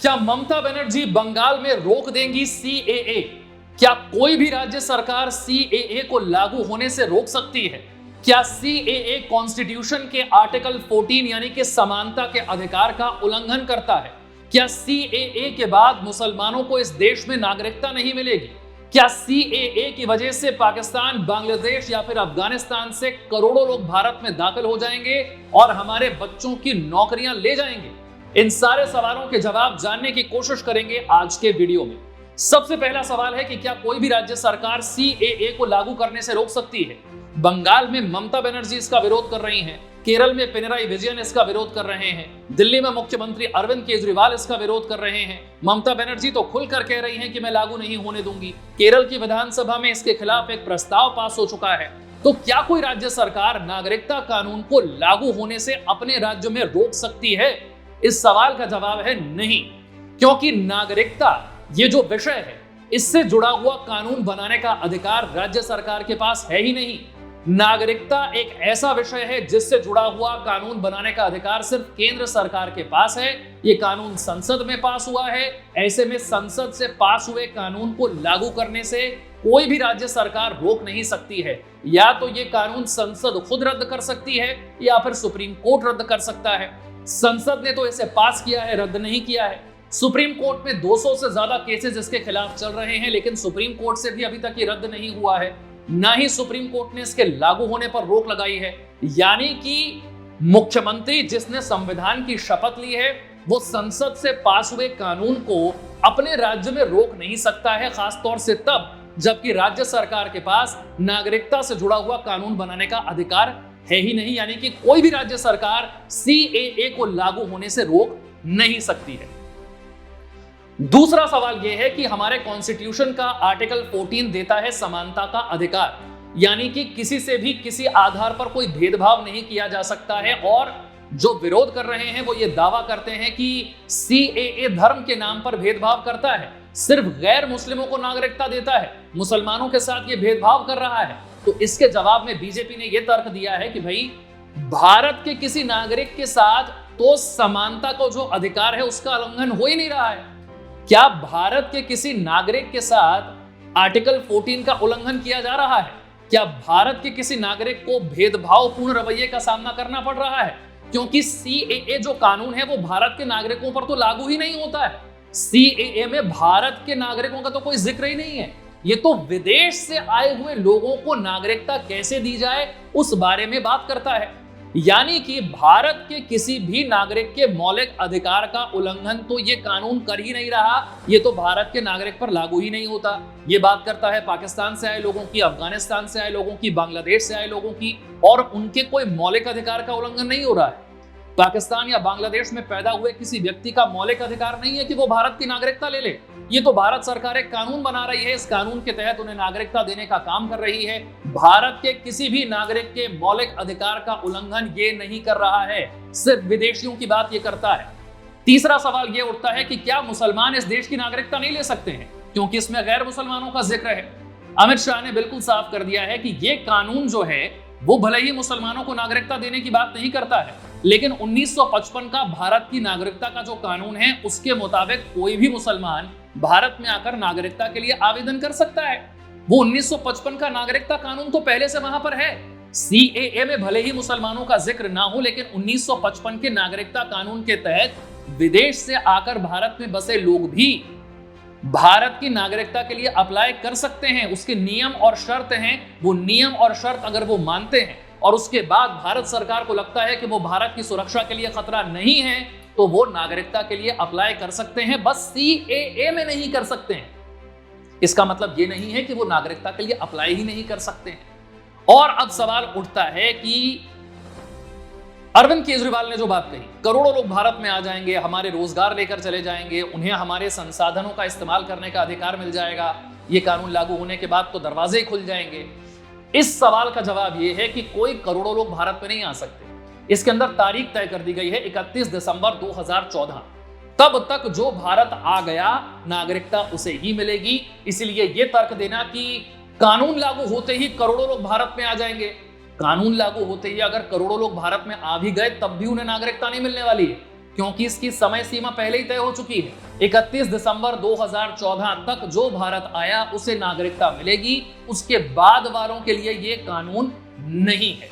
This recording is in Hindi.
क्या ममता बनर्जी बंगाल में रोक देंगी सीएए? क्या कोई भी राज्य सरकार सीएए को लागू होने से रोक सकती है? क्या सीएए कॉन्स्टिट्यूशन के आर्टिकल 14 यानी कि समानता के अधिकार का उल्लंघन करता है? क्या सीएए के बाद मुसलमानों को इस देश में नागरिकता नहीं मिलेगी? क्या सीएए की वजह से पाकिस्तान, बांग्लादेश या फिर अफगानिस्तान से करोड़ों लोग भारत में दाखिल हो जाएंगे और हमारे बच्चों की नौकरियां ले जाएंगे? इन सारे सवालों के जवाब जानने की कोशिश करेंगे आज के वीडियो में। सबसे पहला सवाल है कि क्या कोई भी राज्य सरकार सीएए को लागू करने से रोक सकती है? बंगाल में ममता बनर्जी इसका विरोध कर रही हैं, केरल में पिनराई विजयन इसका विरोध कर रहे हैं, दिल्ली में मुख्यमंत्री अरविंद केजरीवाल इसका विरोध कर रहे हैं। ममता बनर्जी तो खुलकर कह रही हैं कि मैं लागू नहीं होने दूंगी। केरल की विधानसभा में इसके खिलाफ एक प्रस्ताव पास हो चुका है। तो क्या कोई राज्य सरकार नागरिकता कानून को लागू होने से अपने राज्य में रोक सकती है? इस सवाल का जवाब है नहीं, क्योंकि नागरिकता ये जो विषय है इससे जुड़ा हुआ कानून बनाने का अधिकार राज्य सरकार के पास है ही नहीं। नागरिकता एक ऐसा विषय है जिससे जुड़ा हुआ कानून बनाने का अधिकार सिर्फ केंद्र सरकार के पास है। ये कानून संसद में पास हुआ है। ऐसे में संसद से पास हुए कानून को लागू करने से कोई भी राज्य सरकार रोक नहीं सकती है। या तो ये कानून संसद खुद रद्द कर सकती है या फिर सुप्रीम कोर्ट रद्द कर सकता है। संसद ने तो इसे पास किया है, रद्द नहीं किया है। सुप्रीम कोर्ट में 200 से ज्यादा केसेस इसके खिलाफ चल रहे हैं, लेकिन सुप्रीम कोर्ट से भी अभी तक ये रद्द नहीं हुआ है। ना ही सुप्रीम कोर्ट ने इसके लागू होने पर रोक लगाई है। यानी कि मुख्यमंत्री जिसने संविधान की शपथ ली है वो संसद से पास हुए कानून को अपने राज्य में रोक नहीं सकता है, खासतौर से तब जबकि राज्य सरकार के पास नागरिकता से जुड़ा हुआ कानून बनाने का अधिकार है ही नहीं। यानी कि कोई भी राज्य सरकार सीएए को लागू होने से रोक नहीं सकती है। दूसरा सवाल यह है कि हमारे कॉन्स्टिट्यूशन का आर्टिकल 14 देता है समानता का अधिकार, यानी कि किसी से भी किसी आधार पर कोई भेदभाव नहीं किया जा सकता है। और जो विरोध कर रहे हैं वो ये दावा करते हैं कि सीएए धर्म के नाम पर भेदभाव करता है, सिर्फ गैर मुस्लिमों को नागरिकता देता है, मुसलमानों के साथ ये भेदभाव कर रहा है। तो इसके जवाब में बीजेपी ने यह तर्क दिया है कि भाई भारत के किसी नागरिक के साथ तो समानता को जो अधिकार है उसका उल्लंघन हो ही नहीं रहा है। क्या भारत के किसी नागरिक के साथ आर्टिकल 14 का उल्लंघन किया जा रहा है? क्या भारत के किसी नागरिक को भेदभावपूर्ण रवैये का सामना करना पड़ रहा है? क्योंकि सीएए जो कानून है वो भारत के नागरिकों पर तो लागू ही नहीं होता है। सीएए में भारत के नागरिकों का तो कोई जिक्र ही नहीं है। ये तो विदेश से आए हुए लोगों को नागरिकता कैसे दी जाए उस बारे में बात करता है। यानी कि भारत के किसी भी नागरिक के मौलिक अधिकार का उल्लंघन तो ये कानून कर ही नहीं रहा, ये तो भारत के नागरिक पर लागू ही नहीं होता। ये बात करता है पाकिस्तान से आए लोगों की, अफगानिस्तान से आए लोगों की, बांग्लादेश से आए लोगों की, और उनके कोई मौलिक अधिकार का उल्लंघन नहीं हो रहा है। पाकिस्तान या बांग्लादेश में पैदा हुए किसी व्यक्ति का मौलिक अधिकार नहीं है कि वो भारत की नागरिकता ले ले। ये तो भारत सरकार एक कानून बना रही है, इस कानून के तहत उन्हें नागरिकता देने का काम कर रही है। भारत के किसी भी नागरिक के मौलिक अधिकार का उल्लंघन ये नहीं कर रहा है, सिर्फ विदेशियों की बात ये करता है। तीसरा सवाल ये उठता है कि क्या मुसलमान इस देश की नागरिकता नहीं ले सकते हैं, क्योंकि इसमें गैर मुसलमानों का जिक्र है। अमित शाह ने बिल्कुल साफ कर दिया है कि ये कानून जो है वो भले ही मुसलमानों को नागरिकता देने की बात नहीं करता है, लेकिन 1955 का भारत की नागरिकता का जो कानून है उसके मुताबिक कोई भी मुसलमान भारत में आकर नागरिकता के लिए आवेदन कर सकता है। वो 1955 का नागरिकता कानून तो पहले से वहां पर है। सीएए में भले ही मुसलमानों का जिक्र ना हो, लेकिन 1955 के नागरिकता कानून के तहत विदेश से आकर भारत में बसे लोग भी भारत की नागरिकता के लिए अप्लाई कर सकते हैं। उसके नियम और शर्त हैं, वो नियम और शर्त अगर वो मानते हैं और उसके बाद भारत सरकार को लगता है कि वो भारत की सुरक्षा के लिए खतरा नहीं है, तो वो नागरिकता के लिए अप्लाई कर सकते हैं, बस सीएए में नहीं कर सकते हैं। इसका मतलब ये नहीं है कि वो नागरिकता के लिए अप्लाई ही नहीं कर सकते हैं। और अब सवाल उठता है कि अरविंद केजरीवाल ने जो बात कही, करोड़ों लोग भारत में आ जाएंगे, हमारे रोजगार लेकर चले जाएंगे, उन्हें हमारे संसाधनों का इस्तेमाल करने का अधिकार मिल जाएगा, ये कानून लागू होने के बाद तो दरवाजे ही खुल जाएंगे। इस सवाल का जवाब यह है कि कोई करोड़ों लोग भारत में नहीं आ सकते। इसके अंदर तारीख तय कर दी गई है 31 दिसंबर 2014। तब तक जो भारत आ गया नागरिकता उसे ही मिलेगी। इसलिए यह तर्क देना कि कानून लागू होते ही करोड़ों लोग भारत में आ जाएंगे, कानून लागू होते ही अगर करोड़ों लोग भारत में आ भी गए तब भी उन्हें नागरिकता नहीं मिलने वाली है। क्योंकि इसकी समय सीमा पहले ही तय हो चुकी है। 31 दिसंबर 2014 तक जो भारत आया उसे नागरिकता मिलेगी, उसके बाद वालों के लिए यह कानून नहीं है।